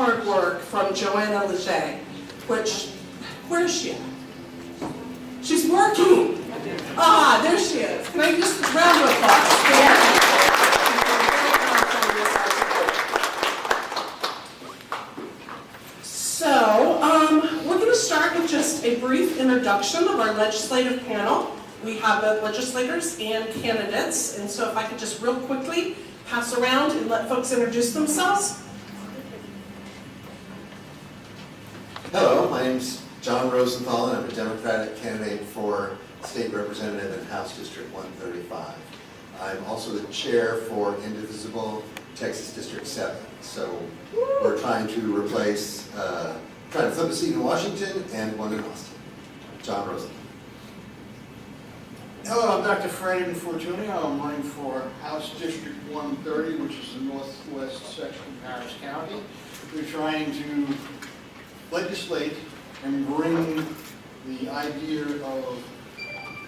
hard work from Joanna Leger, where is she at? She's working. Ah, there she is. Can I just round of applause? So, we're going to start with just a brief introduction of our legislative panel. We have both legislators and candidates, and so if I could just real quickly pass around and let folks introduce themselves. Hello, my name's John Rosenthal, and I'm a Democratic candidate for State Representative in House District 135. I'm also the chair for Indivisible Texas District 7. So we're trying to replace, trying to flip a seat in Washington and one in Austin. John Rosenthal. Hello, I'm Dr. Freddie Infortuni. I'm running for House District 130, which is the northwest section of Harris County. We're trying to legislate and bring the idea of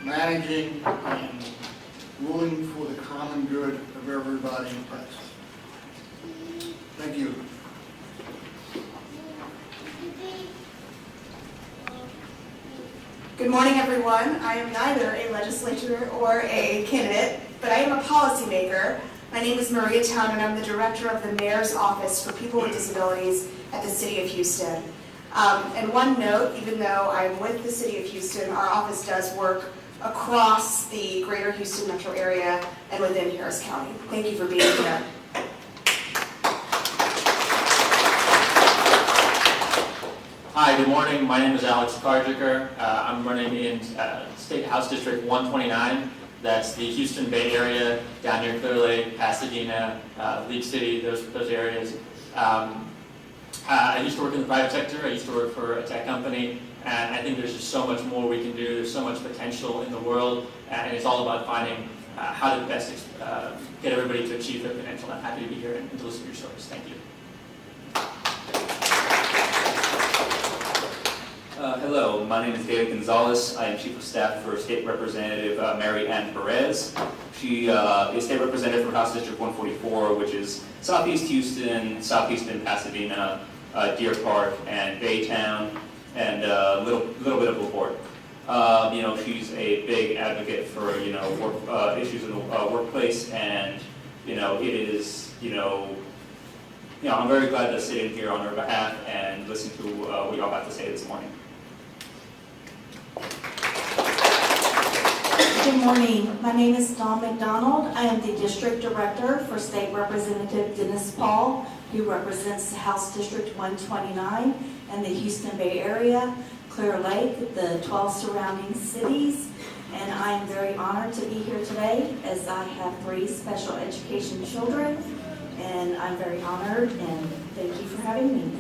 managing and ruling for the common good of everybody in Texas. Thank you. Good morning, everyone. I am neither a legislator or a candidate, but I am a policymaker. My name is Maria Town, and I'm the director of the Mayor's Office for People with Disabilities at the City of Houston. And one note, even though I'm with the City of Houston, our office does work across the greater Houston metro area and within Harris County. Thank you for being here. Hi, good morning. My name is Alex Karjiker. I'm running in State House District 129. That's the Houston Bay Area, down near Clear Lake, Pasadena, League City, those areas. I used to work in the private sector. I used to work for a tech company, and I think there's just so much more we can do. There's so much potential in the world, and it's all about finding how to best get everybody to achieve their potential. I'm happy to be here and to listen to your stories. Thank you. Hello, my name is David Gonzalez. I am Chief of Staff for State Representative Mary Ann Perez. She is State Representative for House District 144, which is Southeast Houston, Southeastern Pasadena, Deer Park, and Baytown, and a little bit of LaPorte. She's a big advocate for work issues in the workplace, and it is I'm very glad to sit in here on her behalf and listen to what y'all have to say this morning. Good morning. My name is Dawn McDonald. I am the District Director for State Representative Dennis Paul, who represents House District 129 and the Houston Bay Area, Clear Lake, the 12 surrounding cities. And I am very honored to be here today as I have 3 special education children. And I'm very honored, and thank you for having me.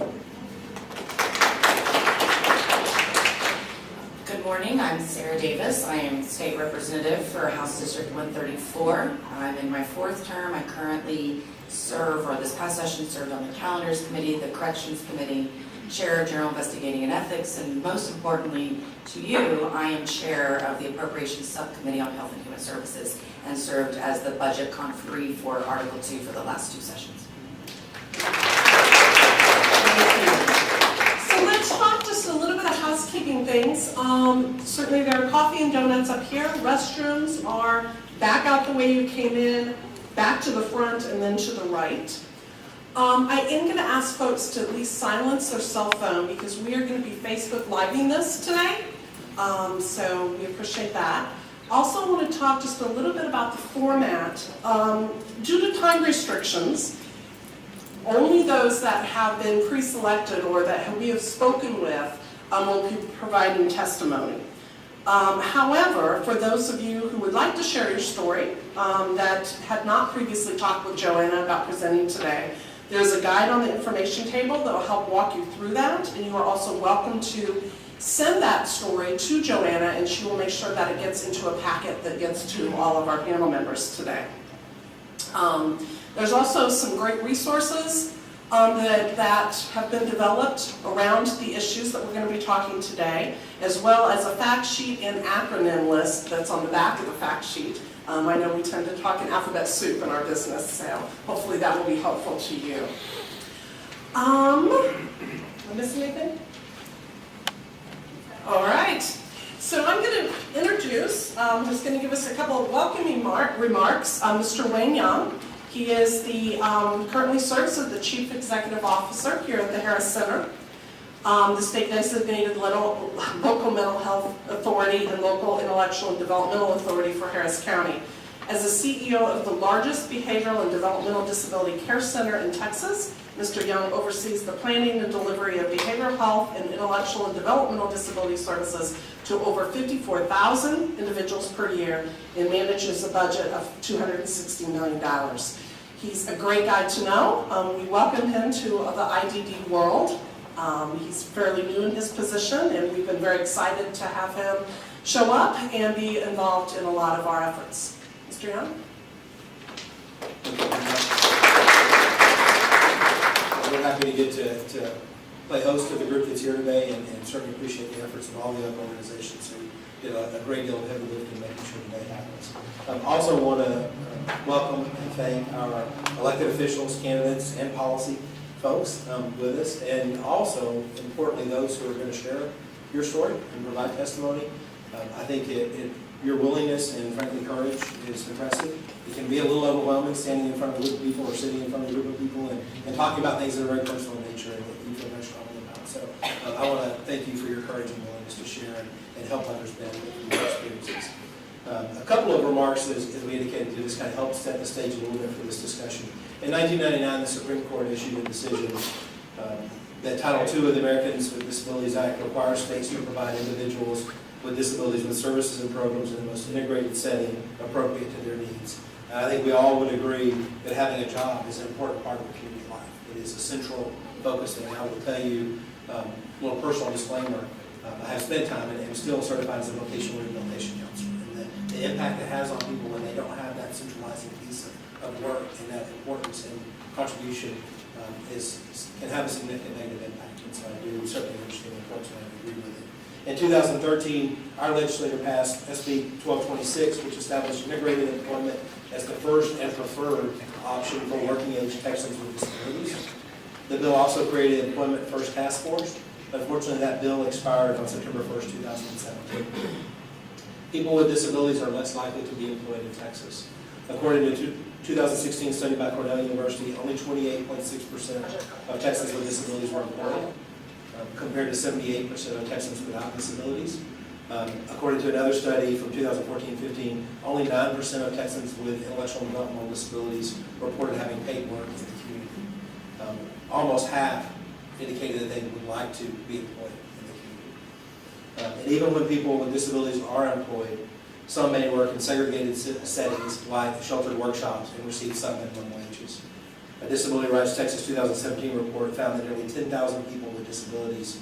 Good morning, I'm Sarah Davis. I am State Representative for House District 134. I'm in my 4th term. I currently serve, or this past session served on the Calendars Committee, the Corrections Committee, Chair of General Investigating and Ethics, and most importantly to you, I am Chair of the Appropriations Subcommittee on Health and Human Services and served as the budget conferee for Article 2 for the last 2 sessions. So let's talk just a little bit of housekeeping things. Certainly there are coffee and donuts up here. Restrooms are back out the way you came in, back to the front, and then to the right. I am going to ask folks to at least silence their cell phone because we are going to be Facebook Living this today. So we appreciate that. Also, I want to talk just a little bit about the format. Due to time restrictions, only those that have been pre-selected or that we have spoken with will be providing testimony. However, for those of you who would like to share your story that had not previously talked with Joanna about presenting today, there's a guide on the information table that will help walk you through that, and you are also welcome to send that story to Joanna, and she will make sure that it gets into a packet that gets to all of our panel members today. There's also some great resources that have been developed around the issues that we're going to be talking today, as well as a fact sheet and acronym list that's on the back of the fact sheet. I know we tend to talk in alphabet soup in our business, so hopefully that will be helpful to you. Am I missing anything? All right. So I'm going to introduce, just going to give us a couple of welcoming remarks, Mr. Wayne Young. He is the, currently serves as the Chief Executive Officer here at the Harris Center, the state designated local mental health authority and local intellectual and developmental authority for Harris County. As the CEO of the largest behavioral and developmental disability care center in Texas, Mr. Young oversees the planning and delivery of behavioral health and intellectual and developmental disability services to over 54,000 individuals per year and manages a budget of $260 million. He's a great guy to know. We welcome him to the IDD world. He's fairly new in his position, and we've been very excited to have him show up and be involved in a lot of our efforts. Mr. Young? We're happy to get to play host to the group that's here today, and certainly appreciate the efforts of all the other organizations who did a great deal of heavy lifting making sure today happens. Also want to welcome and thank our elected officials, candidates, and policy folks with us, and also, importantly, those who are going to share your story and provide testimony. I think your willingness and, frankly, courage is impressive. It can be a little overwhelming standing in front of a group of people or sitting in front of a group of people and talking about things that are very personal in nature and that you feel very strongly about. So I want to thank you for your courage and willingness to share and help others benefit from your experiences. A couple of remarks, as we indicated, to just kind of help set the stage a little bit for this discussion. In 1999, the Supreme Court issued a decision that Title II of the Americans with Disabilities Act requires states to provide individuals with disabilities with services and programs in the most integrated setting appropriate to their needs. And I think we all would agree that having a job is an important part of the community life. It is a central focus, and I will tell you, a little personal disclaimer, I have spent time and am still certified as a vocational rehabilitation counselor. And the impact it has on people when they don't have that centralizing piece of work and that importance and contribution can have a significant negative impact. And so I do certainly understand the importance and I agree with it. In 2013, our legislature passed SB 1226, which established integrated employment as the first and preferred option for working-age Texans with disabilities. The bill also created Employment First Task Force. Unfortunately, that bill expired on September 1st, 2017. People with disabilities are less likely to be employed in Texas. According to a 2016 study by Cornell University, only 28.6% of Texans with disabilities were employed, compared to 78% of Texans without disabilities. According to another study from 2014-15, only 9% of Texans with intellectual and developmental disabilities reported having paid work in the community. Almost half indicated that they would like to be employed in the community. And even when people with disabilities are employed, some may work in segregated settings like sheltered workshops and receive sub-minimum wages. A Disability Rights Texas 2017 report found that nearly 10,000 people with disabilities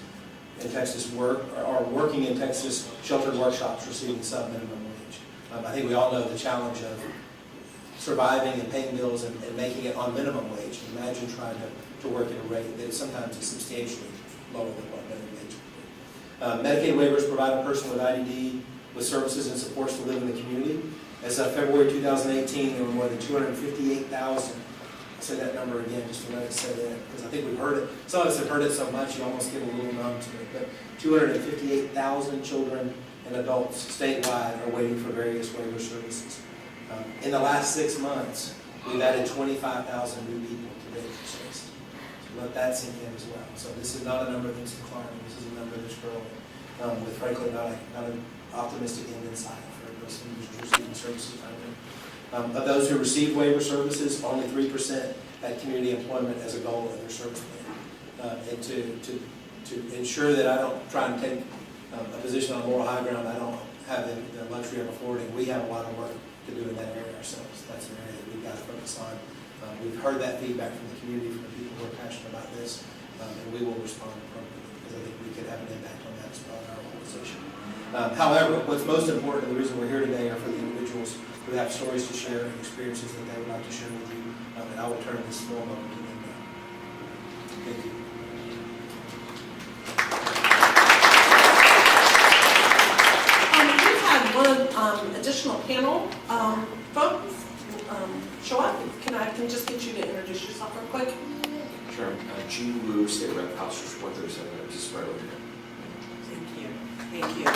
in Texas are working in Texas sheltered workshops receiving sub-minimum wage. I think we all know the challenge of surviving and paying bills and making it on minimum wage. Imagine trying to work at a rate that is sometimes substantially lower than what minimum wage would be. Medicaid waivers provide a person with IDD with services and supports to live in the community. As of February 2018, there were more than 258,000. I'll say that number again just to let it set in, because I think we've heard it. Some of us have heard it so much you almost get a little numb to it. But 258,000 children and adults statewide are waiting for various waiver services. In the last 6 months, we've added 25,000 new people to waiver services. So let that sink in as well. So this is not a number that's declining. This is a number that's growing, with frankly not an optimistic end in sight for those individuals receiving services. Of those who received waiver services, only 3% had community employment as a goal in their service plan. And to ensure that I don't try and take a position on moral high ground I don't have the luxury of affording, we have a lot of work to do in that area ourselves. That's an area that we've got to focus on. We've heard that feedback from the community, from the people who are passionate about this, and we will respond appropriately because I think we could have an impact on that as well in our organization. However, what's most important, and the reason we're here today, are for the individuals who have stories to share and experiences that they would like to share with you. And I will turn this forum over to them now. Thank you. We've had one additional panel folks show up. Can I just get you to introduce yourself real quick? Sure. Gene Wu, State Rep, House District 137, just right over here. Thank you. Thank you.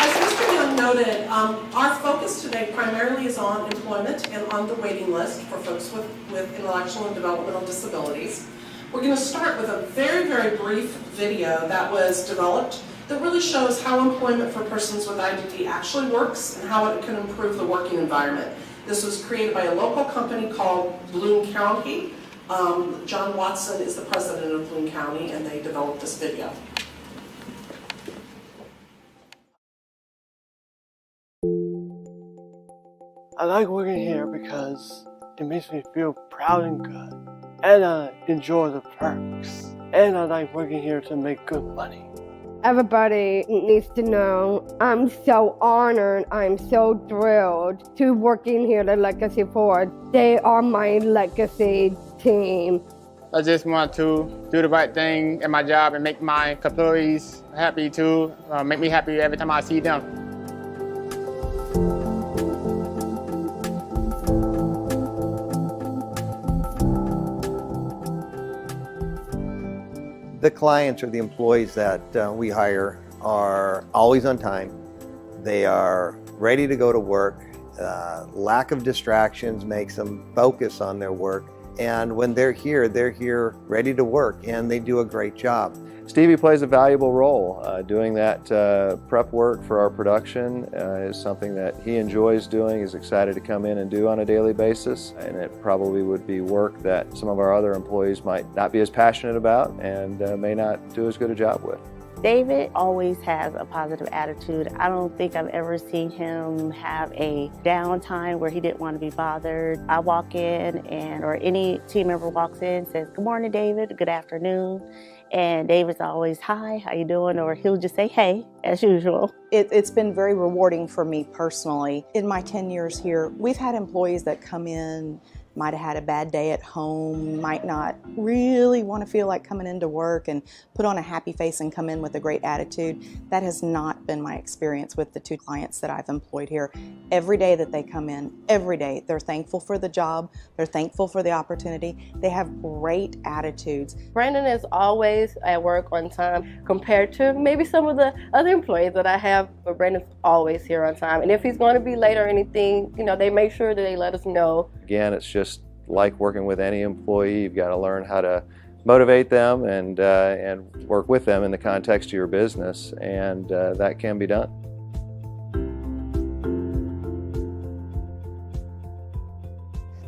As Mr. Young noted, our focus today primarily is on employment and on the waiting list for folks with intellectual and developmental disabilities. We're going to start with a very, very brief video that was developed that really shows how employment for persons with IDD actually works and how it can improve the working environment. This was created by a local company called Bloom County. John Watson is the president of Bloom County, and they developed this video. I like working here because it makes me feel proud and good. And I enjoy the perks. And I like working here to make good money. Everybody needs to know I'm so honored, I'm so thrilled to working here at Legacy Ford. They are my legacy team. I just want to do the right thing in my job and make my employees happy too. Make me happy every time I see them. The clients or the employees that we hire are always on time. They are ready to go to work. Lack of distractions makes them focus on their work. And when they're here ready to work, and they do a great job. Stevie plays a valuable role. Doing that prep work for our production is something that he enjoys doing, is excited to come in and do on a daily basis, and it probably would be work that some of our other employees might not be as passionate about and may not do as good a job with. David always has a positive attitude. I don't think I've ever seen him have a downtime where he didn't want to be bothered. I walk in or any team member walks in, says, "Good morning, David," "Good afternoon." And David's always, "Hi, how you doing?" Or he'll just say, "Hey," as usual. It's been very rewarding for me personally. In my 10 years here, we've had employees that come in, might have had a bad day at home, might not really want to feel like coming into work and put on a happy face and come in with a great attitude. That has not been my experience with the 2 clients that I've employed here. Every day that they come in, every day, they're thankful for the job, they're thankful for the opportunity, they have great attitudes. Brandon is always at work on time compared to maybe some of the other employees that I have, but Brandon's always here on time. And if he's going to be late or anything, they make sure that they let us know. Again, it's just like working with any employee. You've got to learn how to motivate them and work with them in the context of your business, and that can be done.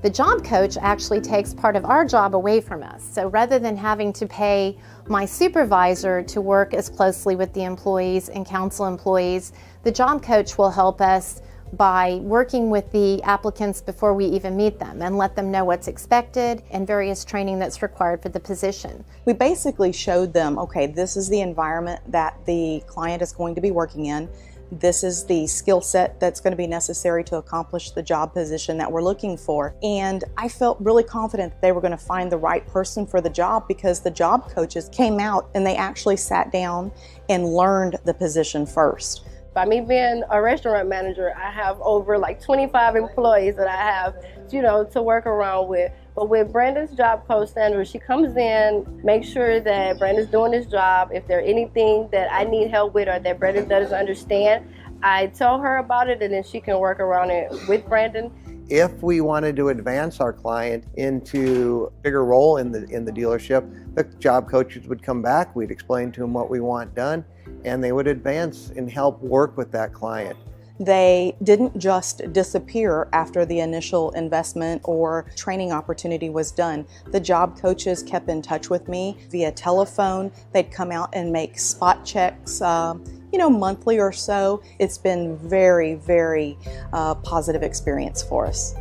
The job coach actually takes part of our job away from us. So rather than having to pay my supervisor to work as closely with the employees and counsel employees, the job coach will help us by working with the applicants before we even meet them and let them know what's expected and various training that's required for the position. We basically showed them, okay, this is the environment that the client is going to be working in. This is the skill set that's going to be necessary to accomplish the job position that we're looking for. And I felt really confident that they were going to find the right person for the job because the job coaches came out and they actually sat down and learned the position first. By me being a restaurant manager, I have over 25 employees that I have, to work around with. But with Brandon's job coach, Sandra, she comes in, makes sure that Brandon's doing his job. If there's anything that I need help with or that Brandon doesn't understand, I tell her about it and then she can work around it with Brandon. If we wanted to advance our client into a bigger role in the dealership, the job coaches would come back, we'd explain to them what we want done, and they would advance and help work with that client. They didn't just disappear after the initial investment or training opportunity was done. The job coaches kept in touch with me via telephone. They'd come out and make spot checks, monthly or so. It's been very, very positive experience for us.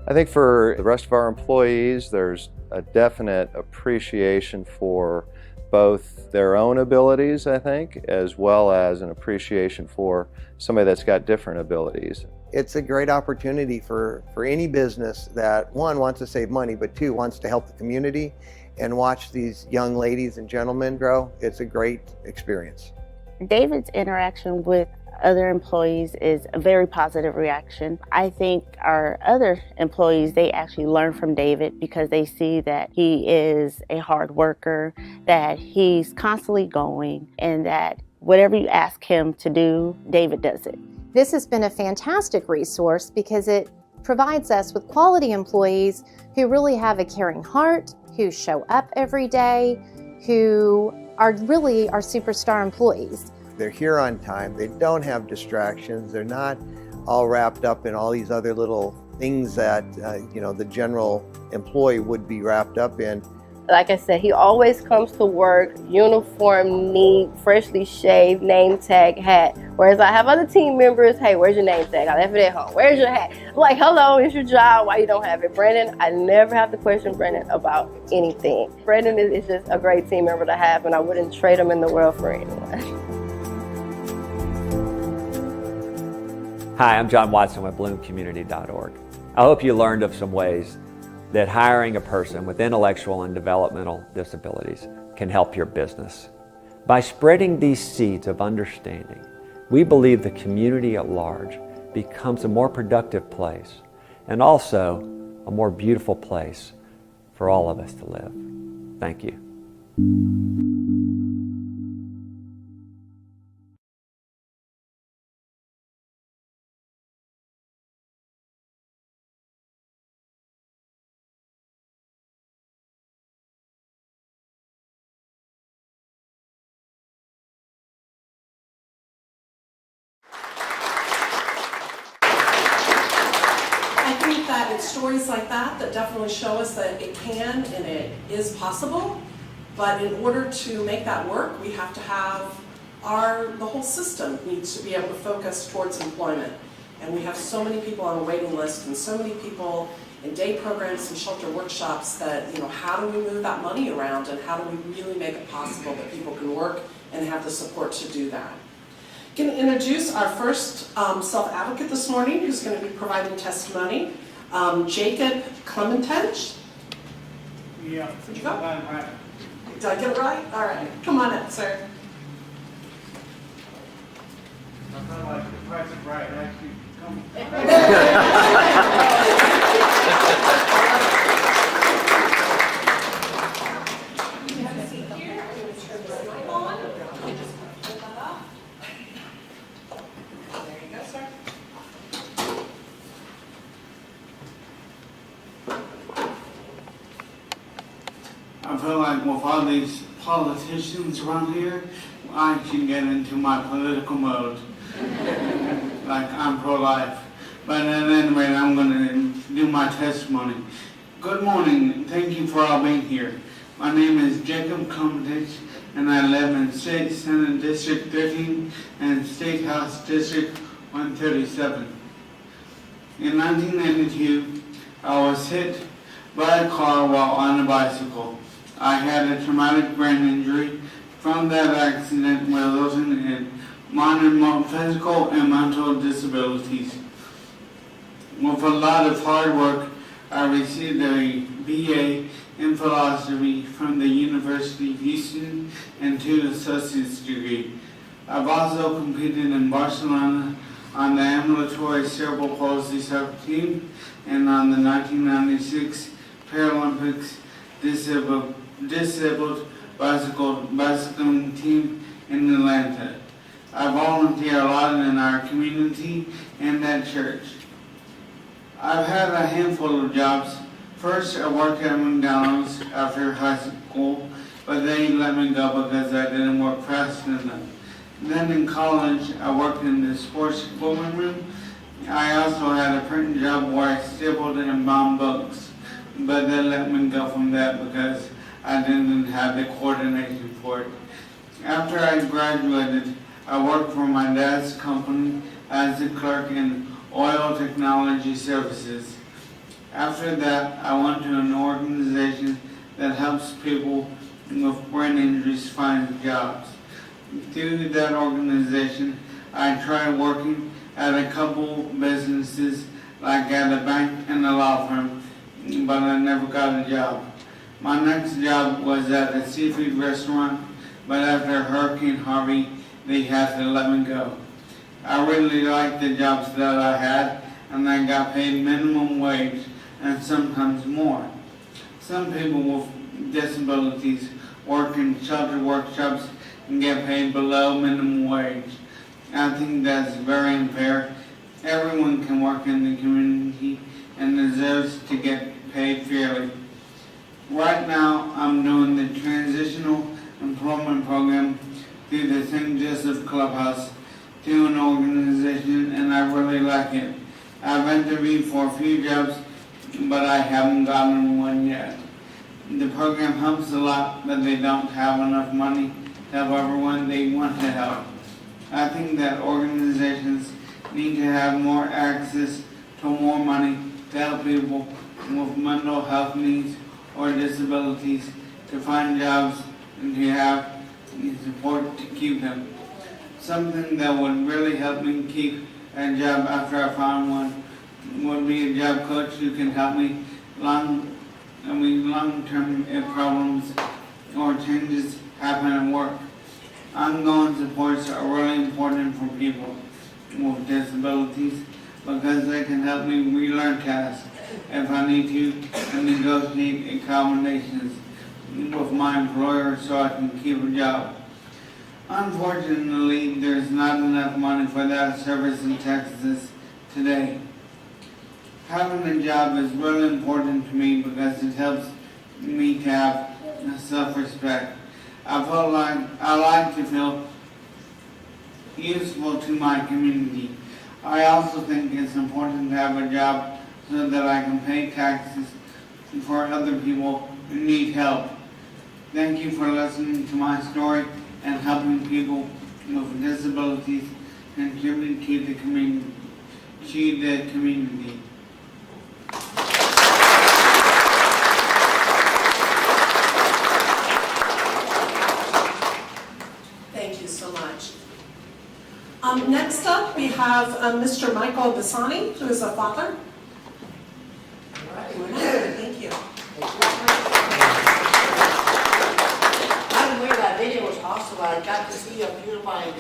I think for the rest of our employees, there's a definite appreciation for both their own abilities, I think, as well as an appreciation for somebody that's got different abilities. It's a great opportunity for any business that, one, wants to save money, but two, wants to help the community and watch these young ladies and gentlemen grow. It's a great experience. David's interaction with other employees is a very positive reaction. I think our other employees, they actually learn from David because they see that he is a hard worker, that he's constantly going, and that whatever you ask him to do, David does it. This has been a fantastic resource because it provides us with quality employees who really have a caring heart, who show up every day, who are really our superstar employees. They're here on time, they don't have distractions, they're not all wrapped up in all these other little things that the general employee would be wrapped up in. Like I said, he always comes to work, uniform, neat, freshly shaved, name tag, hat. Whereas I have other team members, hey, where's your name tag? I left it at home. Where's your hat? I'm like, hello, it's your job. Why you don't have it? Brandon, I never have to question Brandon about anything. Brandon is just a great team member to have, and I wouldn't trade him in the world for anyone. Hi, I'm John Watson with bloomcommunity.org. I hope you learned of some ways that hiring a person with intellectual and developmental disabilities can help your business. By spreading these seeds of understanding, we believe the community at large becomes a more productive place and also a more beautiful place for all of us to live. Thank you. I think that it's stories like that that definitely show us that it can and it is possible, but in order to make that work, we have to have the whole system needs to be able to focus towards employment. And we have so many people on a waiting list and so many people in day programs and shelter workshops that, how do we move that money around and how do we really make it possible that people can work and have the support to do that. I'm going to introduce our first self-advocate this morning who's going to be providing testimony, Jacob Clementench. Yeah. Did you go? Right. Did I get it right? All right. Come on up, sir. I feel like the price of right actually come. You have a seat here. I'm going to turn this mic on. Just put that up. There you go, sir. I feel like with all these politicians around here, I can get into my political mode. Like I'm pro-life. But at any rate, I'm going to do my testimony. Good morning. Thank you for all being here. My name is Jacob Clementench, and I live in State Senate District 13 and State House District 137. In 1992, I was hit by a car while on a bicycle. I had a traumatic brain injury from that accident resulting in minor physical and mental disabilities. With a lot of hard work, I received a BA in philosophy from the University of Houston and 2 associate's degree. I've also competed in Barcelona on the ambulatory cerebral palsy soccer team and on the 1996 Paralympics disabled bicycling team in Atlanta. I volunteer a lot in our community and at church. I've had a handful of jobs. First, I worked at McDonald's after high school, but they let me go because I didn't work fast enough. Then in college, I worked in the sports equipment room. I also had a print job where I stapled and bound books, but they let me go from that because I didn't have the coordination for it. After I graduated, I worked for my dad's company as a clerk in oil technology services. After that, I went to an organization that helps people with brain injuries find jobs. Through that organization, I tried working at a couple businesses, like at a bank and a law firm, but I never got a job. My next job was at a seafood restaurant, but after Hurricane Harvey, they had to let me go. I really liked the jobs that I had, and I got paid minimum wage and sometimes more. Some people with disabilities work in shelter workshops and get paid below minimum wage. I think that's very unfair. Everyone can work in the community and deserves to get paid fairly. Right now, I'm doing the Transitional Employment Program through the St. Joseph Clubhouse through an organization, and I really like it. I've interviewed for a few jobs, but I haven't gotten one yet. The program helps a lot, but they don't have enough money to help everyone they want to help. I think that organizations need to have more access to more money to help people with mental health needs or disabilities to find jobs and to have the support to keep them. Something that would really help me keep a job after I found one would be a job coach who can help me long-term if problems or changes happen at work. Ongoing supports are really important for people with disabilities because they can help me relearn tasks if I need to and negotiate accommodations with my employer so I can keep a job. Unfortunately, there's not enough money for that service in Texas today. Having a job is really important to me because it helps me to have self-respect. I like to feel useful to my community. I also think it's important to have a job so that I can pay taxes for other people who need help. Thank you for listening to my story and helping people with disabilities contribute to the community. Thank you so much. Next up, we have Mr. Michael Bassani, who is a father. Thank you. By the way, that video was awesome. I got to see a few of my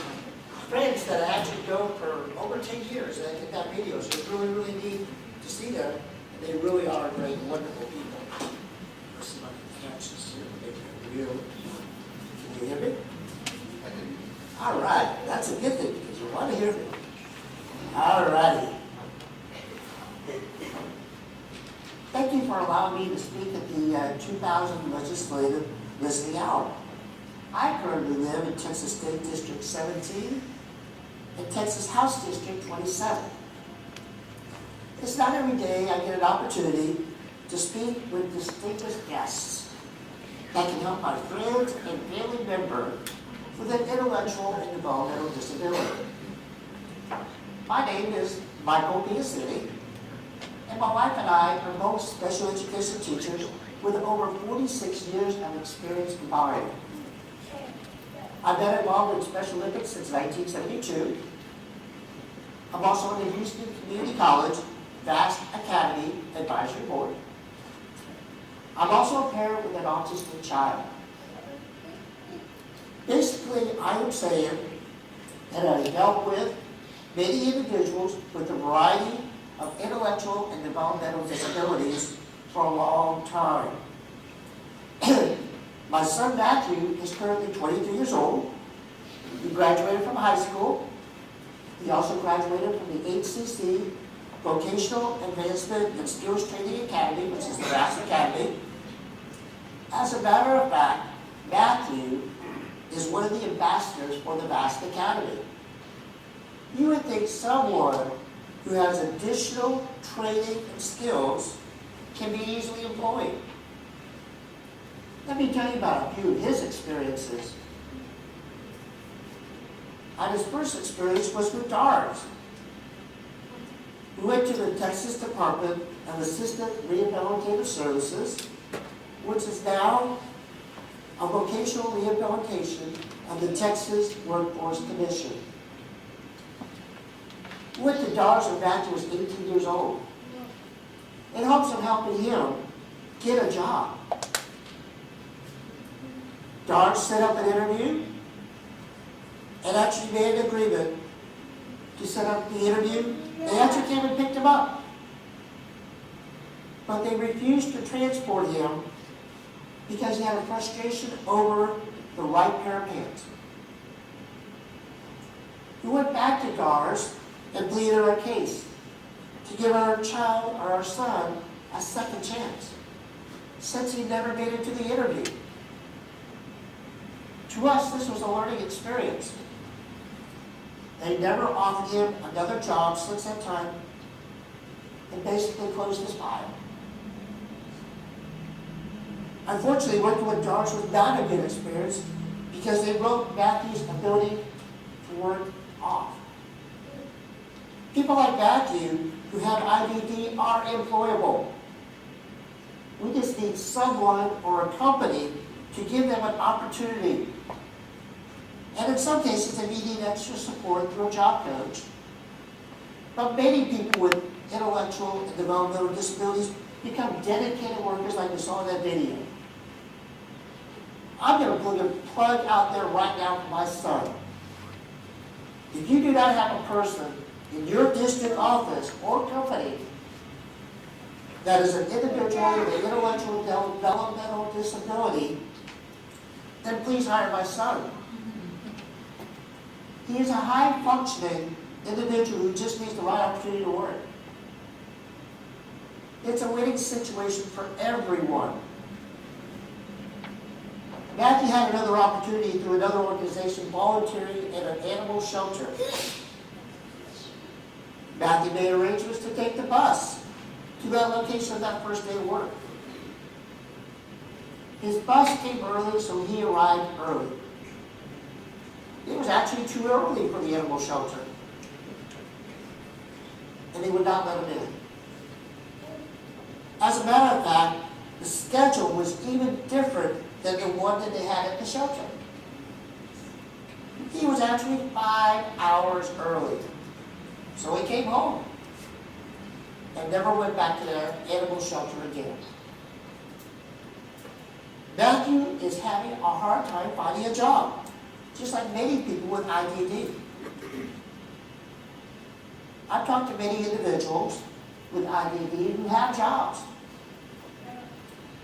friends that I actually known for over 10 years. And I did that video, so it's really, really neat to see them. And they really are great, wonderful people. Let's see if I can catch this here. Make it real. Can you hear me? All right, that's a good thing because you want to hear me. All righty. Thank you for allowing me to speak at the 2000 Legislative Listening Hour. I currently live in Texas State District 17 and Texas House District 27. It's not every day I get an opportunity to speak with distinguished guests that can help my friends and family member with an intellectual and developmental disability. My name is Michael Biasini, and my wife and I are both special education teachers with over 46 years of experience combined. I've been involved in Special Olympics since 1972. I'm also on the Houston Community College Vast Academy Advisory Board. I'm also a parent with an autistic child. Basically, I am saying that I have dealt with many individuals with a variety of intellectual and developmental disabilities for a long time. My son Matthew is currently 23 years old. He graduated from high school. He also graduated from the HCC Vocational Advancement and Skills Training Academy, which is the VAST Academy. As a matter of fact, Matthew is one of the ambassadors for the VAST Academy. You would think someone who has additional training and skills can be easily employed. Let me tell you about a few of his experiences. And his first experience was with DARS. He went to the Texas Department of Assisted Rehabilitative Services, which is now a vocational rehabilitation of the Texas Workforce Commission. He went to DARS when Matthew was 18 years old in hopes of helping him get a job. DARS set up an interview and actually made an agreement to set up the interview. They actually came and picked him up. But they refused to transport him because he had a frustration over the right pair of pants. We went back to DARS and pleaded our case to give our child or our son a second chance, since he never made it to the interview. To us, this was a learning experience. They never offered him another job since that time and basically closed his file. Unfortunately, working with DARS was not a good experience because they wrote Matthew's ability to work off. People like Matthew who have IDD are employable. We just need someone or a company to give them an opportunity. And in some cases, they may need extra support through a job coach. But many people with intellectual and developmental disabilities become dedicated workers like we saw in that video. I'm going to put a plug out there right now for my son. If you do not have a person in your district office or company that is an individual with an intellectual developmental disability, then please hire my son. He is a high-functioning individual who just needs the right opportunity to work. It's a winning situation for everyone. Matthew had another opportunity through another organization volunteering in an animal shelter. Matthew made arrangements to take the bus to that location on that first day of work. His bus came early, so he arrived early. It was actually too early for the animal shelter, and they would not let him in. As a matter of fact, the schedule was even different than the one that they had at the shelter. He was actually 5 hours early. So he came home and never went back to the animal shelter again. Matthew is having a hard time finding a job, just like many people with IDD. I've talked to many individuals with IDD who have jobs.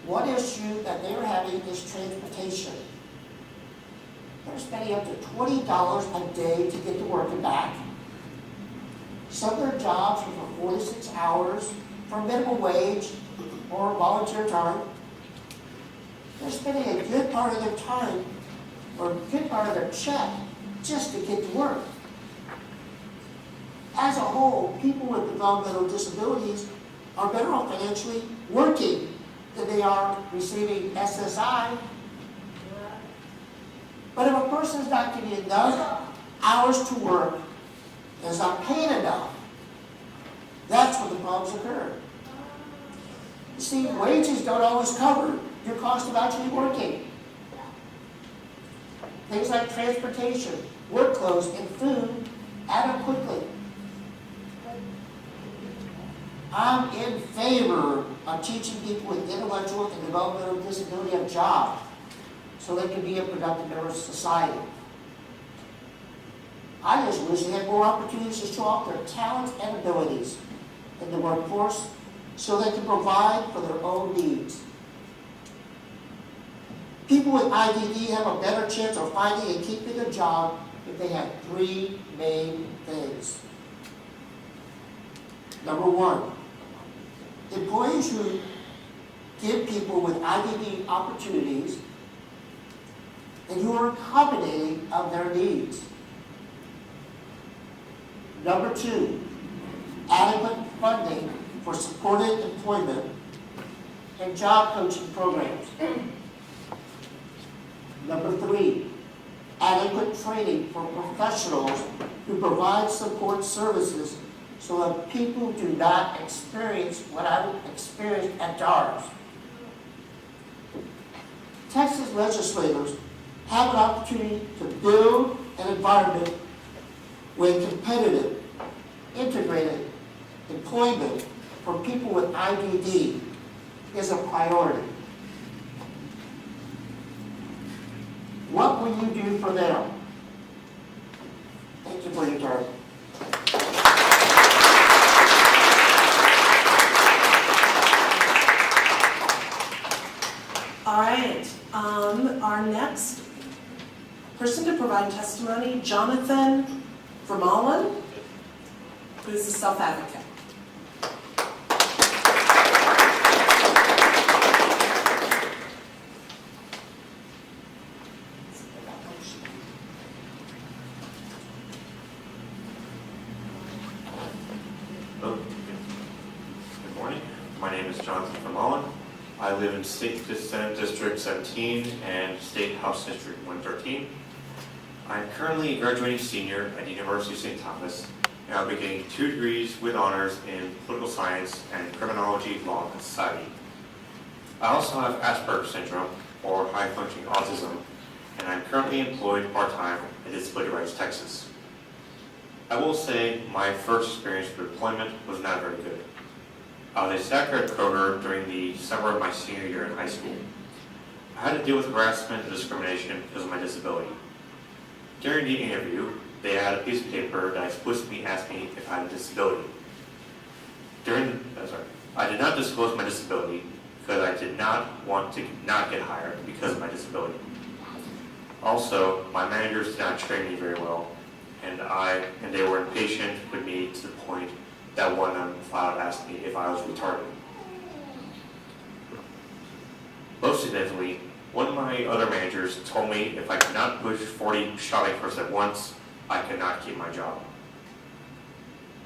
One issue that they're having is transportation. They're spending up to $20 a day to get to work and back. Some of their jobs are for 4 to 6 hours for minimum wage or volunteer time. They're spending a good part of their time or a good part of their check just to get to work. As a whole, people with developmental disabilities are better off financially working than they are receiving SSI. But if a person is not getting enough hours to work and is not paid enough, that's when the problems occur. You see, wages don't always cover your cost of actually working. Things like transportation, work clothes, and food add up quickly. I'm in favor of teaching people with intellectual and developmental disability a job so they can be a productive member of society. I just wish they had more opportunities to show off their talents and abilities in the workforce so they can provide for their own needs. People with IDD have a better chance of finding and keeping a job if they have 3 main things. Number 1, employees who give people with IDD opportunities and who are accommodating of their needs. Number 2, adequate funding for supported employment and job coaching programs. Number 3, adequate training for professionals who provide support services so that people do not experience what I experienced at DARS. Texas legislators have an opportunity to build an environment where competitive, integrated employment for people with IDD is a priority. What will you do for them? Thank you for your time. provide testimony, Jonathan Vermalen, who is a self-advocate. Good morning. My name is Jonathan Vermalen. I live in State Senate District 17 and State House District 113. I'm currently a graduating senior at the University of St. Thomas, and I'll be getting 2 degrees with honors in political science and criminology, law, and society. I also have Asperger's syndrome, or high-functioning autism, and I'm currently employed part-time at Disability Rights Texas. I will say my first experience with employment was not very good. I was a stacker at Kroger during the summer of my senior year in high school. I had to deal with harassment and discrimination because of my disability. During the interview, they had a piece of paper that explicitly asked me if I had a disability. I did not disclose my disability because I did not want to not get hired because of my disability. Also, my managers did not train me very well, and they were impatient with me to the point that one of them flat out asked me if I was retarded. Most significantly, one of my other managers told me if I could not push 40 shopping carts at once, I could not keep my job.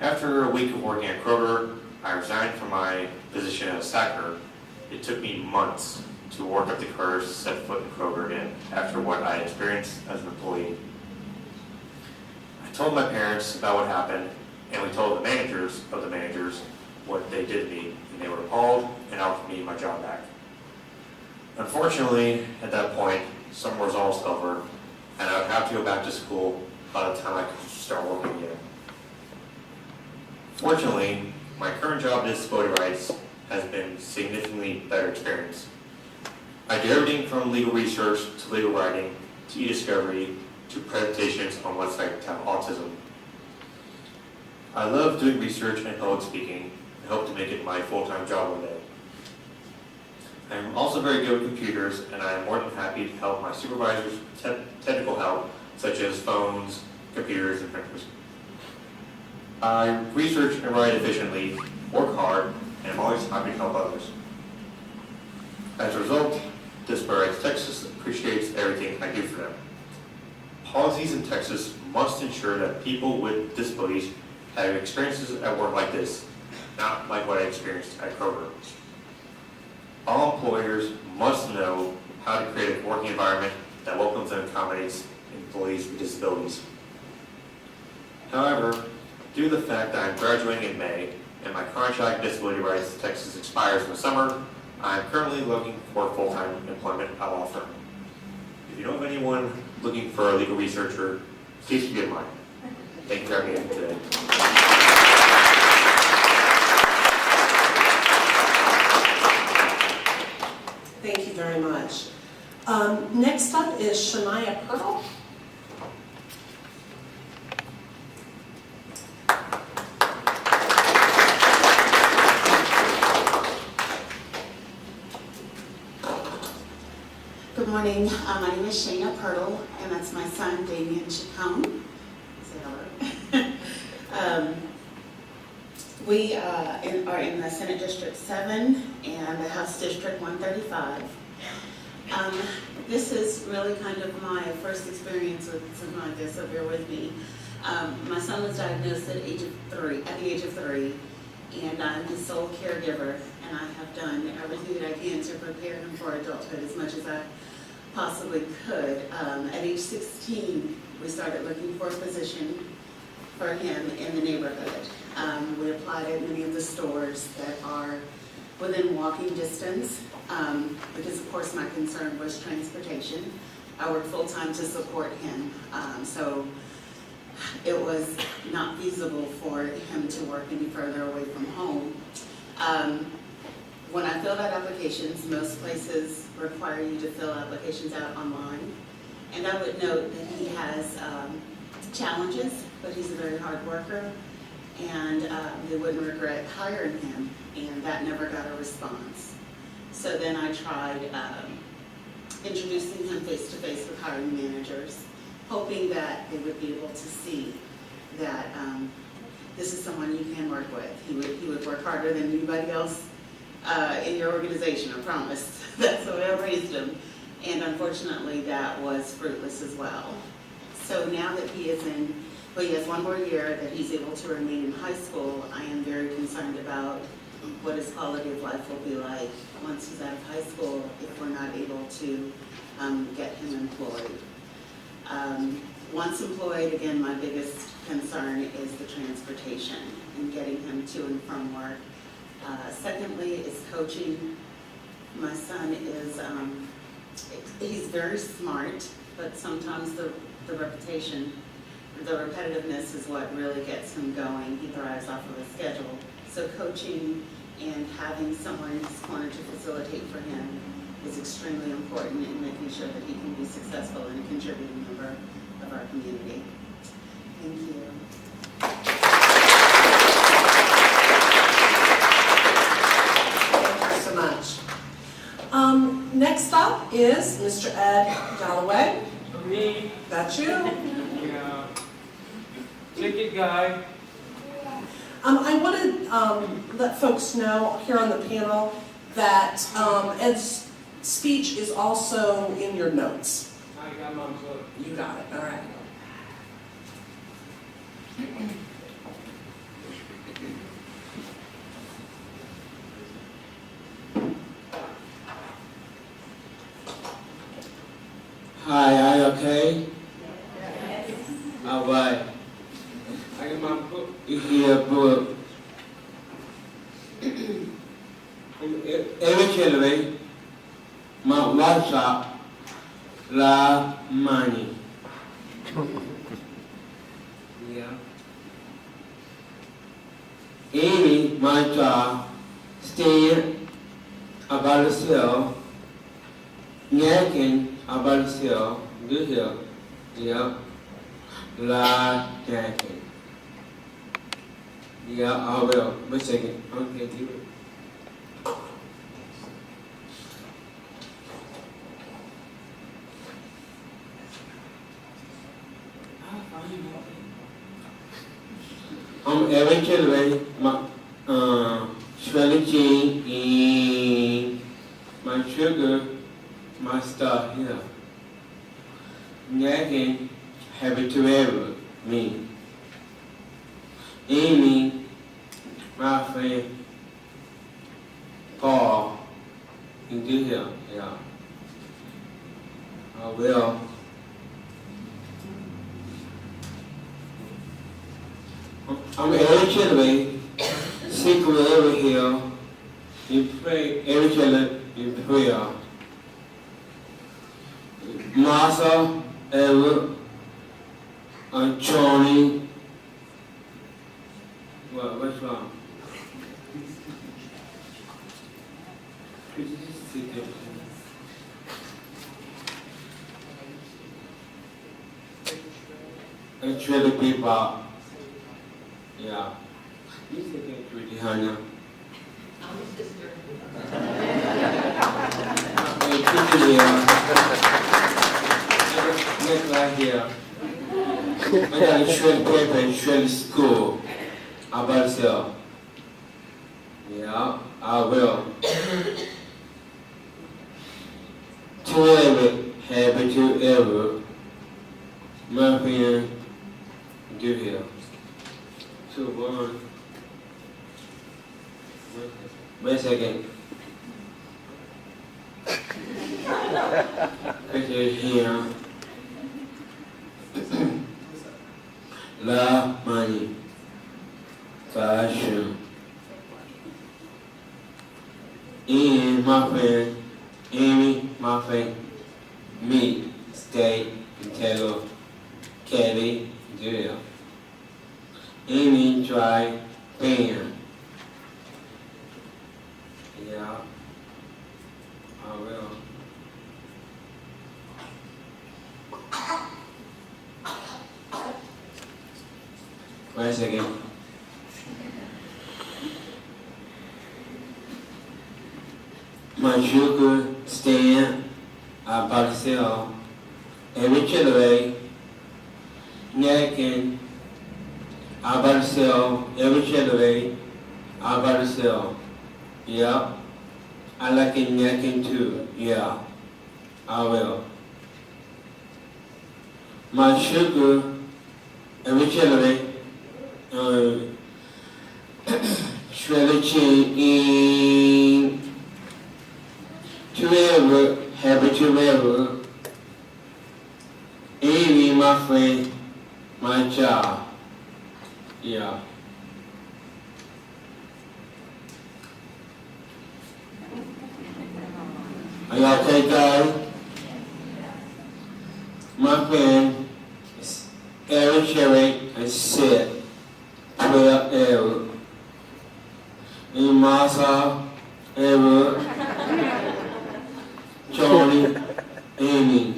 After a week of working at Kroger, I resigned from my position as a stacker. It took me months to work up the courage to set foot in Kroger again after what I experienced as an employee. I told my parents about what happened, and we told the managers of the managers what they did to me, and they were appalled and offered me my job back. Unfortunately, at that point, summer was almost over, and I would have to go back to school by the time I could start working again. Fortunately, my current job in disability rights has been a significantly better experience. I do everything from legal research to legal writing to e-discovery to presentations on websites that have autism. I love doing research and public speaking and hope to make it my full-time job one day. I'm also very good with computers, and I am more than happy to help my supervisors with technical help, such as phones, computers, and printers. I research and write efficiently, work hard, and I'm always happy to help others. As a result, Disability Rights Texas appreciates everything I do for them. Policies in Texas must ensure that people with disabilities have experiences at work like this, not like what I experienced at Kroger. All employers must know how to create a working environment that welcomes and accommodates employees with disabilities. However, due to the fact that I'm graduating in May and my contract Disability Rights Texas expires in the summer, I'm currently looking for full-time employment at a law firm. If you know of anyone looking for a legal researcher, please keep in mind. Thank you for having me today. Thank you very much. Next up is Shania Purtle. Good morning. My name is Shania Purtle, and that's my son, Damian Chacon. Say hello. We are in the Senate District 7 and the House District 135. This is really kind of my first experience with something like this, so bear with me. My son was diagnosed at the age of 3, and I'm his sole caregiver, and I have done everything that I can to prepare him for adulthood as much as I possibly could. At age 16, we started looking for a position for him in the neighborhood. We applied at many of the stores that are within walking distance, because of course my concern was transportation. I worked full-time to support him, so it was not feasible for him to work any further away from home. When I filled out applications, most places require you to fill applications out online. And I would note that he has challenges, but he's a very hard worker, and they wouldn't regret hiring him, and that never got a response. So then I tried introducing him face-to-face with hiring managers, hoping that they would be able to see that this is someone you can work with. He would work harder than anybody else in your organization, I promise. That's the way I raised him. And unfortunately, that was fruitless as well. So now that he is in, well, he has one more year that he's able to remain in high school, I am very concerned about what his quality of life will be like once he's out of high school if we're not able to get him employed. Once employed, again, my biggest concern is the transportation and getting him to and from work. Secondly is coaching. My son is, he's very smart, but sometimes the repetitiveness is what really gets him going. He thrives off of a schedule. So coaching and having someone in his corner to facilitate for him is extremely important in making sure that he can be successful and a contributing member of our community. Thank you. Thank you so much. Next up is Mr. Ed Galloway. Me. That's you. Yeah. Ticket guy. I want to let folks know here on the panel that Ed's speech is also in your notes. I got my book. You got it, all right. Hi, are you okay? Yes. All right. I got my book. Here, book. Eventually, my workshop, la money. Yeah. Amy, my job, stand about the cell, yakking about the cell, do here, yeah, la yakking. Yeah, I will. Wait a second. Okay, do it. Eventually, my strategy in my sugar, my stuff here. Nagging, habit to ever, me. Amy, my friend, Paul, in here, yeah. I will. I'm eventually sick over here. You pray eventually in prayer. Martha, Eva, and Johnny. What's wrong? Could you just sit there? Actually, people. Yeah. You take it pretty, Hannah. I'm a sister. Hey, keep it here. Next right here. I got a shred paper and shred school about yourself. Yeah, I will. To ever, happy to ever. My friend, do here. 2, 1. Wait a second. Picture here. La money. Fashion. And my friend, Amy, my friend, me, State, Taylor, Kelly, Julia. Amy, try, pan. Yeah, I will. Wait a second. My sugar stand about sale. Eventually, Necking, I about to sell every Chevrolet, I about to sell. Yeah. I like it necking too. Yeah. I will. My sugar, every Chevrolet, shredded chicken, Trevor, happy Trevor, Amy, my friend, my job. Yeah. Are y'all okay, guys? My friend is Aaron Cherry and Sid, 12 Aaron. And Masa, Aaron, Johnny, Amy.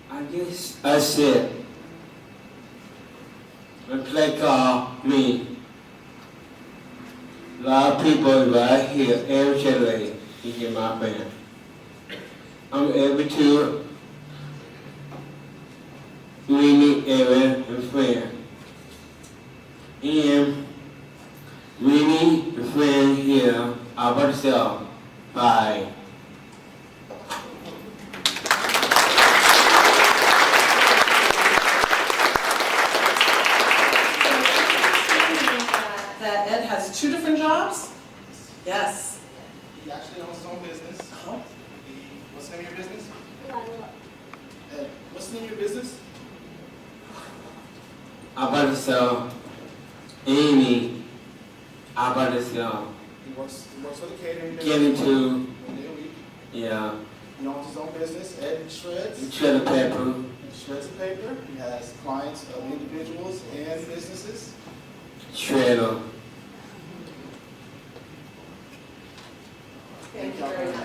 I guess I said, and play call me. A lot of people right here, every Saturday, is in my band. I'm able to meet Aaron and friend. And meeting the friend here about myself. Bye. That Ed has 2 different jobs? Yes. He actually owns his own business. What's the name of your business? Ed, what's the name of your business? I about to sell Amy. I about to sell. He works for the catering business. Getting to, 1 day a week. yeah, He owns his own business, Ed Shreds. cheddar pepper. He shreds the paper. He has clients of individuals and businesses. Shredder. Thank you very much.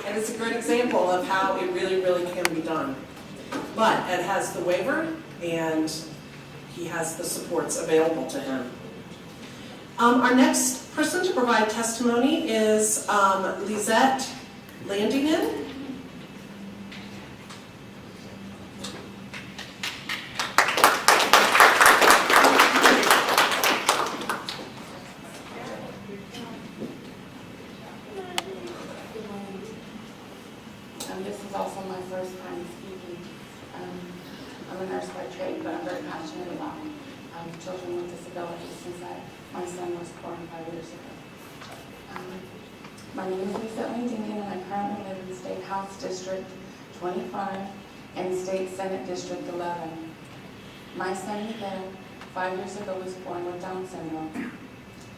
And it's a great example of how it really, really can be done. But Ed has the waiver and he has the supports available to him. Our next person to provide testimony is Lisette Landingen. This is also my first time speaking. I'm a nurse by trade, but I'm very passionate about children with disabilities since my son was born 5 years ago. My name is Lisa Landingen, and I currently live in State House District 25 and State Senate District 11. My son, Miguel, 5 years ago was born with Down syndrome.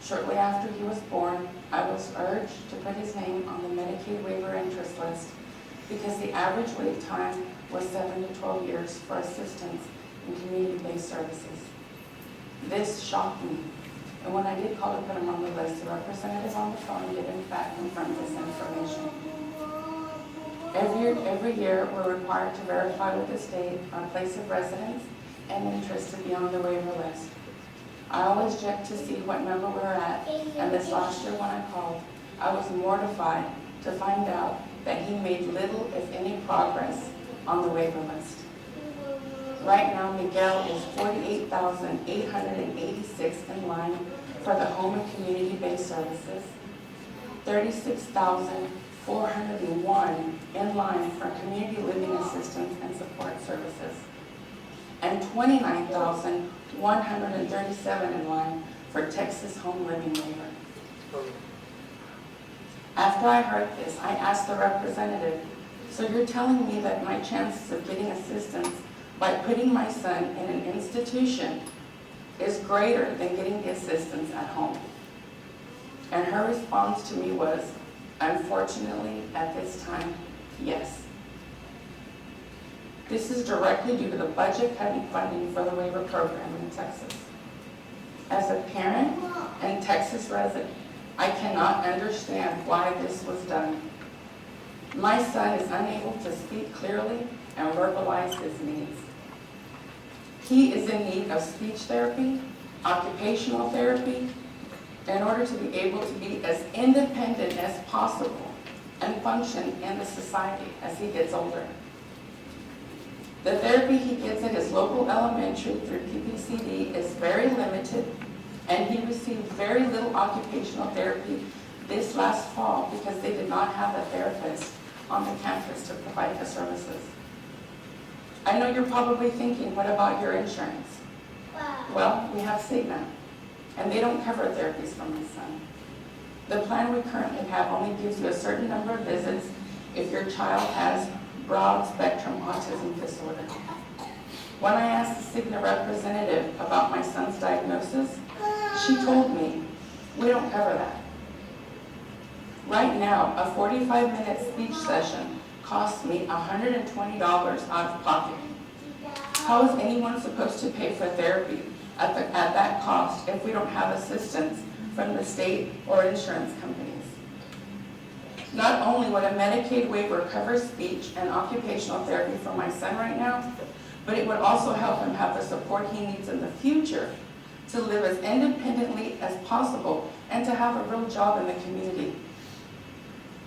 Shortly after he was born, I was urged to put his name on the Medicaid waiver interest list because the average wait time was 7 to 12 years for assistance in community-based services. This shocked me, and when I did call to put him on the list, the representative on the phone did in fact confirm this information. Every year, we're required to verify with the state our place of residence and interest to be on the waiver list. I always check to see what number we're at, and this last year when I called, I was mortified to find out that he made little, if any, progress on the waiver list. Right now, Miguel is 48,886 in line for the home and community-based services, 36,401 in line for community living assistance and support services, and 29,137 in line for Texas home living waiver. After I heard this, I asked the representative, so you're telling me that my chances of getting assistance by putting my son in an institution is greater than getting the assistance at home? And her response to me was, unfortunately, at this time, yes. This is directly due to the budget cutting funding for the waiver program in Texas. As a parent and Texas resident, I cannot understand why this was done. My son is unable to speak clearly and verbalize his needs. He is in need of speech therapy, occupational therapy, in order to be able to be as independent as possible and function in the society as he gets older. The therapy he gets at his local elementary through PPCD is very limited, and he received very little occupational therapy this last fall because they did not have a therapist on the campus to provide the services. I know you're probably thinking, what about your insurance? Well, we have Cigna, and they don't cover therapies for my son. The plan we currently have only gives you a certain number of visits if your child has broad spectrum autism disorder. When I asked the Cigna representative about my son's diagnosis, she told me, we don't cover that. Right now, a 45-minute speech session costs me $120 out of pocket. How is anyone supposed to pay for therapy at that cost if we don't have assistance from the state or insurance companies? Not only would a Medicaid waiver cover speech and occupational therapy for my son right now, but it would also help him have the support he needs in the future to live as independently as possible and to have a real job in the community.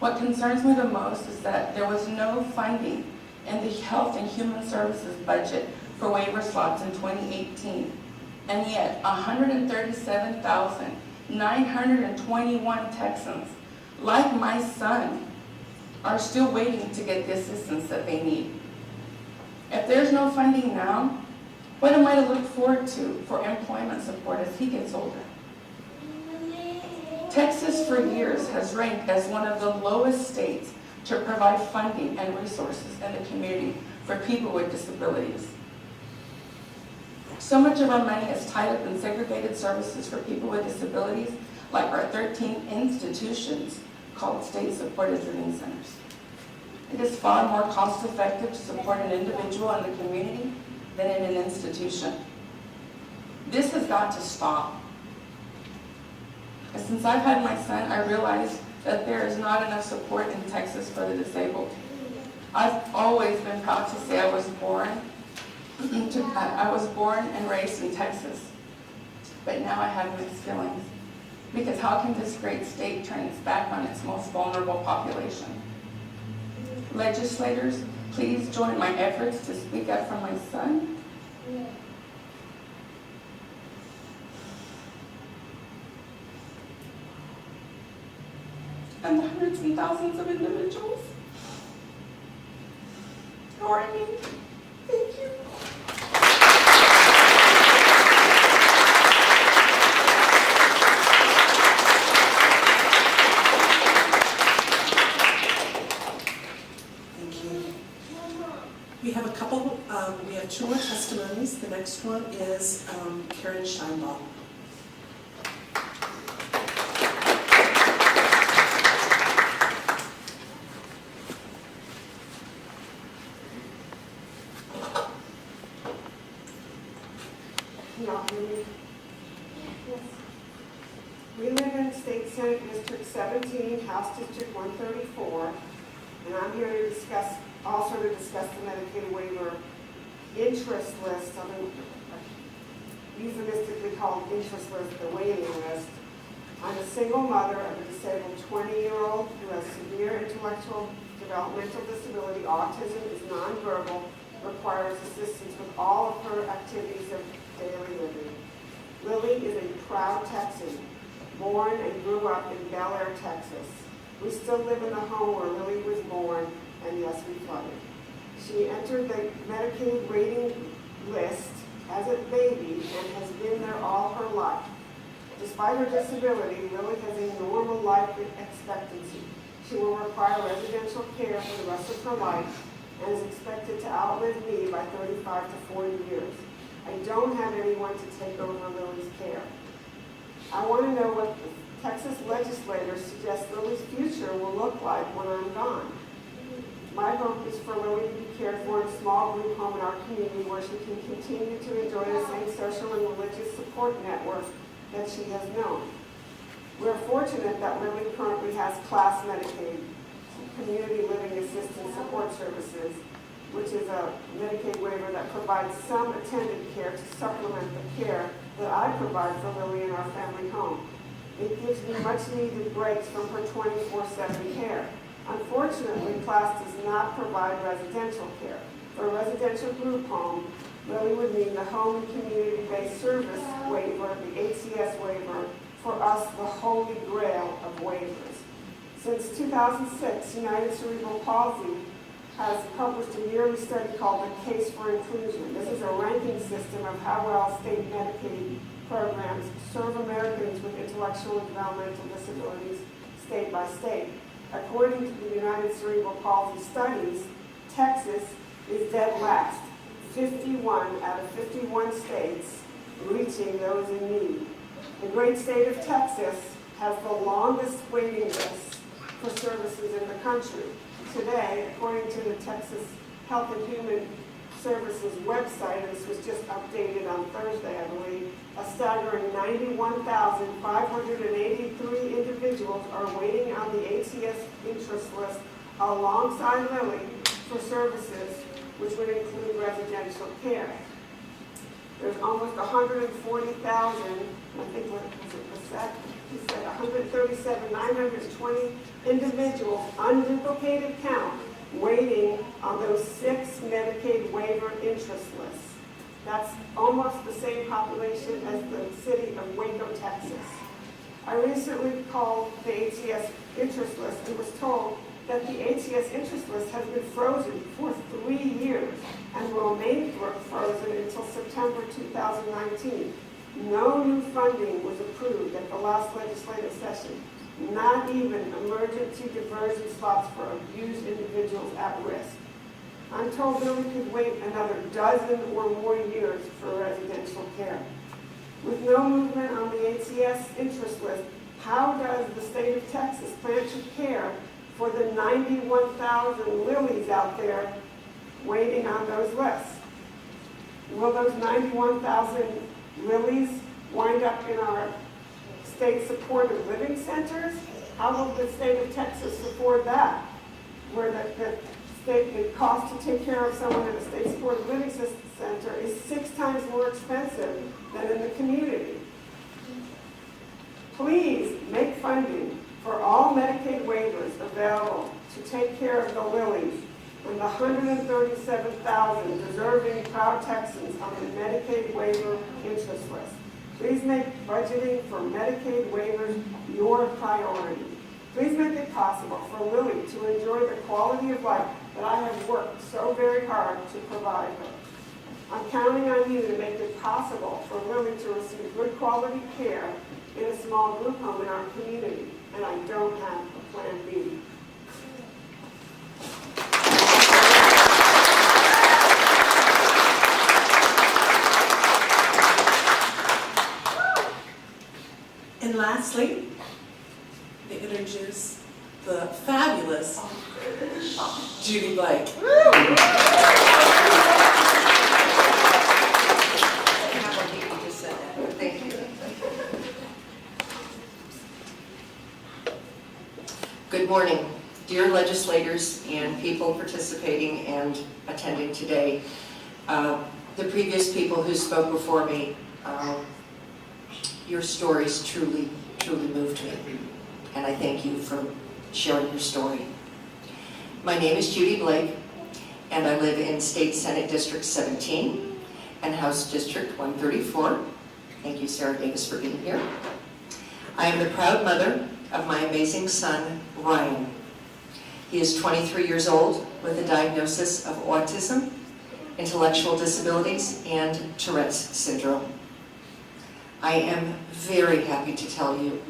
What concerns me the most is that there was no funding in the Health and Human Services budget for waiver slots in 2018, and yet 137,921 Texans, like my son, are still waiting to get the assistance that they need. If there's no funding now, what am I to look forward to for employment support as he gets older? Texas for years has ranked as one of the lowest states to provide funding and resources in the community for people with disabilities. So much of our money is tied up in segregated services for people with disabilities, like our 13 institutions called state-supported living centers. It is far more cost-effective to support an individual in the community than in an institution. This has got to stop. And since I've had my son, I realized that there is not enough support in Texas for the disabled. I've always been proud to say I was born and raised in Texas, but now I have mixed feelings. Because how can this great state turn its back on its most vulnerable population? Legislators, please join my efforts to speak up for my son. And the hundreds and thousands of individuals who are in need. Thank you. We have a couple, we have two more testimonies. The next one is Karen Steinbaum. We live in State Senate District 17, House District 134, and I'm here to discuss the Medicaid waiver interest list. I mean, euphemistically called interest list, the waiting list. I'm a single mother of a disabled 20-year-old who has severe intellectual developmental disability, autism, is nonverbal, requires assistance with all of her activities of daily living. Lily is a proud Texan, born and grew up in Bel Air, Texas. We still live in the home where Lily was born, and yes, we flooded. She entered the Medicaid waiting list as a baby and has been there all her life. Despite her disability, Lily has a normal life expectancy. She will require residential care for the rest of her life and is expected to outlive me by 35 to 40 years. I don't have anyone to take over Lily's care. I want to know what the Texas legislators suggest Lily's future will look like when I'm gone. My hope is for Lily to be cared for in a small group home in our community where she can continue to enjoy the same social and religious support network that she has known. We're fortunate that Lily currently has class Medicaid, community living assistance support services, which is a Medicaid waiver that provides some attended care to supplement the care that I provide for Lily in our family home. It gives me much needed breaks from her 24/7 care. Unfortunately, CLAS does not provide residential care. For a residential group home, Lily would need the Home and Community-Based Service waiver, the HCS waiver, for us the holy grail of waivers. Since 2006, United Cerebral Palsy has published a yearly study called The Case for Inclusion. This is a ranking system of how well state Medicaid programs serve Americans with intellectual and developmental disabilities state by state. According to the United Cerebral Palsy studies, Texas is dead last, 51 out of 51 states reaching those in need. The great state of Texas has the longest waiting list for services in the country. Today, according to the Texas Health and Human Services website, and this was just updated on Thursday, I believe, a staggering 91,583 individuals are waiting on the HCS interest list alongside Lily for services which would include residential care. There's almost 140,000, I think what was it, he said 137,920 individuals, unduplicated count, waiting on those 6 Medicaid waiver interest lists. That's almost the same population as the city of Waco, Texas. I recently called the HCS interest list and was told that the HCS interest list has been frozen for 3 years and will remain frozen until September 2019. No new funding was approved at the last legislative session, not even emergency diversion slots for abused individuals at risk. I'm told Lily could wait another dozen or more years for residential care. With no movement on the HCS interest list, how does the state of Texas plan to care for the 91,000 Lilies out there waiting on those lists? Will those 91,000 Lilies wind up in our state supported living centers? How will the state of Texas afford that? Where the cost to take care of someone in a state supported living center is 6 times more expensive than in the community. Please make funding for all Medicaid waivers available to take care of the Lilies and the 137,000 deserving proud Texans on the Medicaid waiver interest list. Please make budgeting for Medicaid waivers your priority. Please make it possible for Lily to enjoy the quality of life that I have worked so very hard to provide her. I'm counting on you to make it possible for Lily to receive good quality care in a small group home in our community, and I don't have a plan B. And lastly, to introduce the fabulous Judy Blake. I can't believe you just said that. Thank you. Good morning, dear legislators and people participating and attending today. The previous people who spoke before me, your stories truly, truly moved me, and I thank you for sharing your story. My name is Judy Blake, and I live in State Senate District 17 and House District 134. Thank you, Sarah Davis, for being here. I am the proud mother of my amazing son, Ryan. He is 23 years old with a diagnosis of autism, intellectual disabilities, and Tourette's syndrome. I am very happy to tell you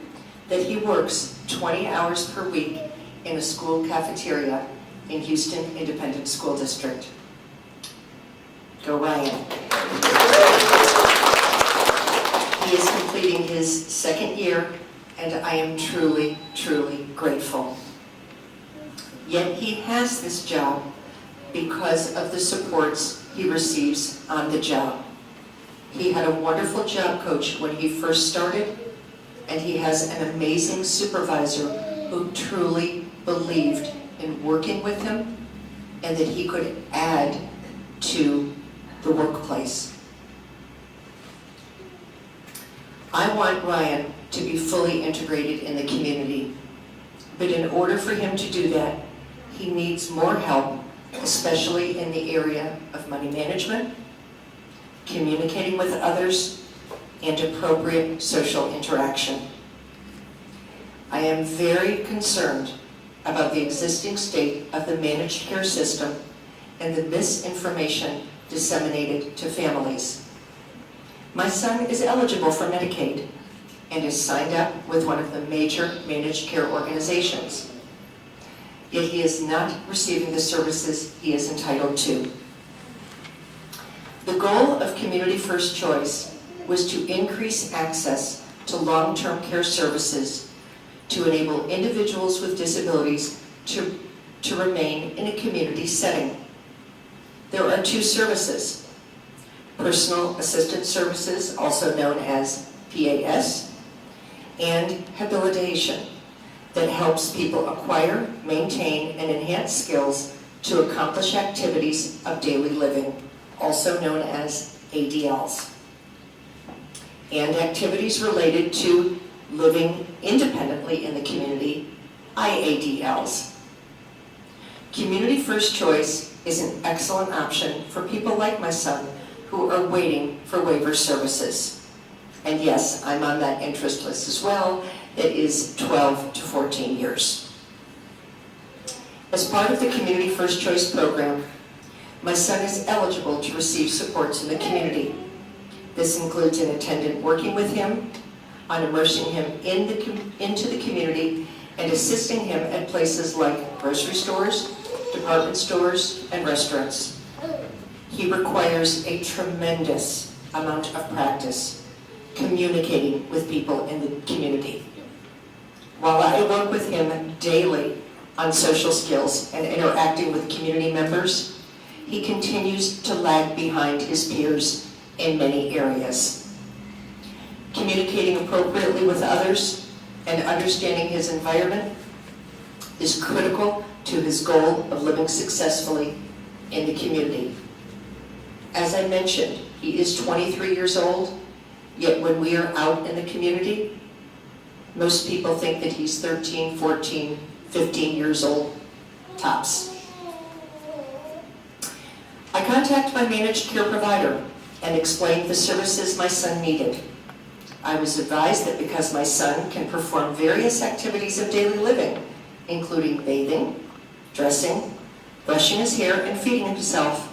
that he works 20 hours per week in a school cafeteria in Houston Independent School District. Go Ryan. He is completing his 2nd year, and I am truly, truly grateful. Yet he has this job because of the supports he receives on the job. He had a wonderful job coach when he first started, and he has an amazing supervisor who truly believed in working with him and that he could add to the workplace. I want Ryan to be fully integrated in the community, but in order for him to do that, he needs more help, especially in the area of money management, communicating with others, and appropriate social interaction. I am very concerned about the existing state of the managed care system and the misinformation disseminated to families. My son is eligible for Medicaid and is signed up with one of the major managed care organizations. Yet he is not receiving the services he is entitled to. The goal of Community First Choice was to increase access to long-term care services to enable individuals with disabilities to remain in a community setting. There are two services: Personal Assistance Services, also known as PAS, and Habilitation, that helps people acquire, maintain, and enhance skills to accomplish activities of daily living, also known as ADLs, and activities related to living independently in the community, IADLs. Community First Choice is an excellent option for people like my son who are waiting for waiver services. And yes, I'm on that interest list as well. That is 12 to 14 years. As part of the Community First Choice program, my son is eligible to receive supports in the community. This includes an attendant working with him on immersing him into the community and assisting him at places like grocery stores, department stores, and restaurants. He requires a tremendous amount of practice communicating with people in the community. While I work with him daily on social skills and interacting with community members, he continues to lag behind his peers in many areas. Communicating appropriately with others and understanding his environment is critical to his goal of living successfully in the community. As I mentioned, he is 23 years old, yet when we are out in the community, most people think that he's 13, 14, 15 years old, tops. I contacted my managed care provider and explained the services my son needed. I was advised that because my son can perform various activities of daily living, including bathing, dressing, brushing his hair, and feeding himself,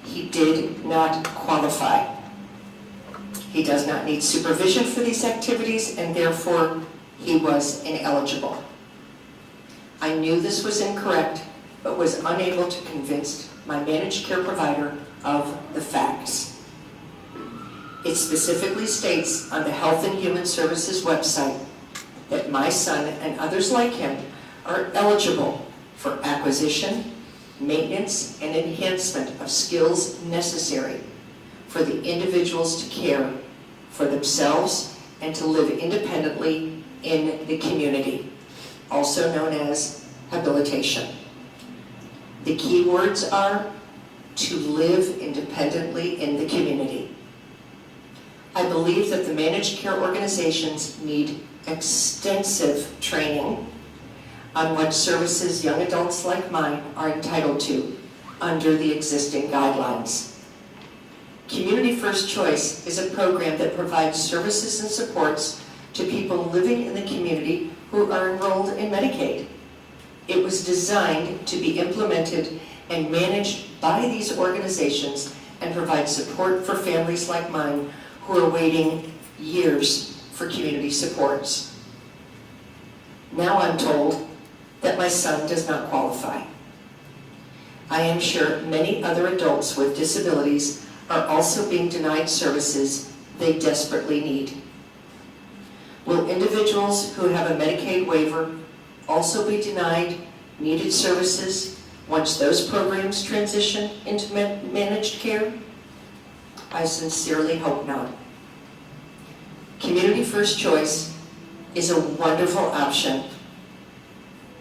he did not qualify. He does not need supervision for these activities, and therefore he was ineligible. I knew this was incorrect, but was unable to convince my managed care provider of the facts. It specifically states on the Health and Human Services website that my son and others like him are eligible for acquisition, maintenance, and enhancement of skills necessary for the individuals to care for themselves and to live independently in the community, also known as habilitation. The key words are to live independently in the community. I believe that the managed care organizations need extensive training on what services young adults like mine are entitled to under the existing guidelines. Community First Choice is a program that provides services and supports to people living in the community who are enrolled in Medicaid. It was designed to be implemented and managed by these organizations and provide support for families like mine who are waiting years for community supports. Now I'm told that my son does not qualify. I am sure many other adults with disabilities are also being denied services they desperately need. Will individuals who have a Medicaid waiver also be denied needed services once those programs transition into managed care? I sincerely hope not. Community First Choice is a wonderful option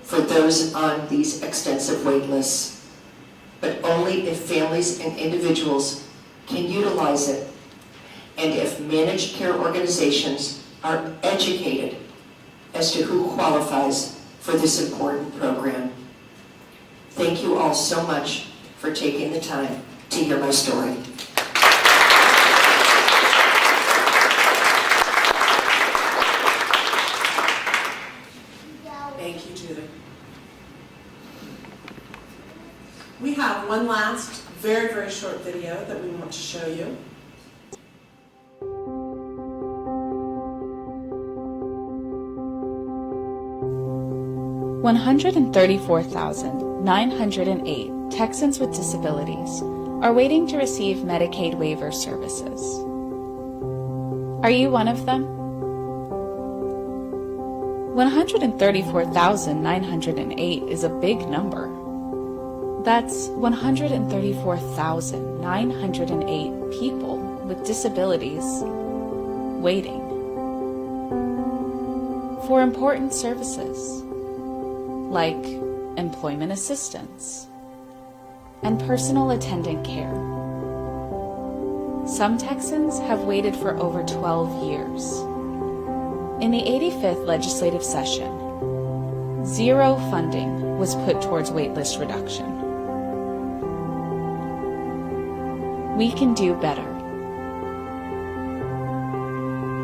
for those on these extensive wait lists. but only if families and individuals can utilize it and if managed care organizations are educated as to who qualifies for this important program. Thank you all so much for taking the time to hear my story. Thank you, Judy. We have one last very, very short video that we want to show you. $134,908 Texans with disabilities are waiting to receive Medicaid waiver services. Are you one of them? 134,908 is a big number. That's 134,908 people with disabilities waiting for important services like employment assistance and personal attendant care. Some Texans have waited for over 12 years. In the 85th legislative session, zero funding was put towards waitlist reduction. We can do better.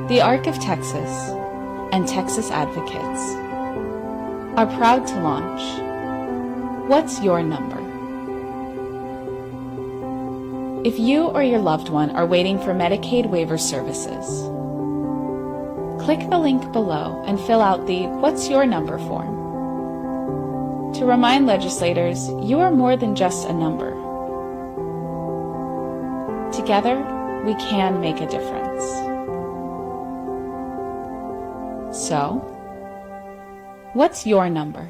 The ARC of Texas and Texas Advocates are proud to launch What's Your Number? If you or your loved one are waiting for Medicaid waiver services, click the link below and fill out the What's Your Number form. To remind legislators, you are more than just a number. Together, we can make a difference. So, what's your number?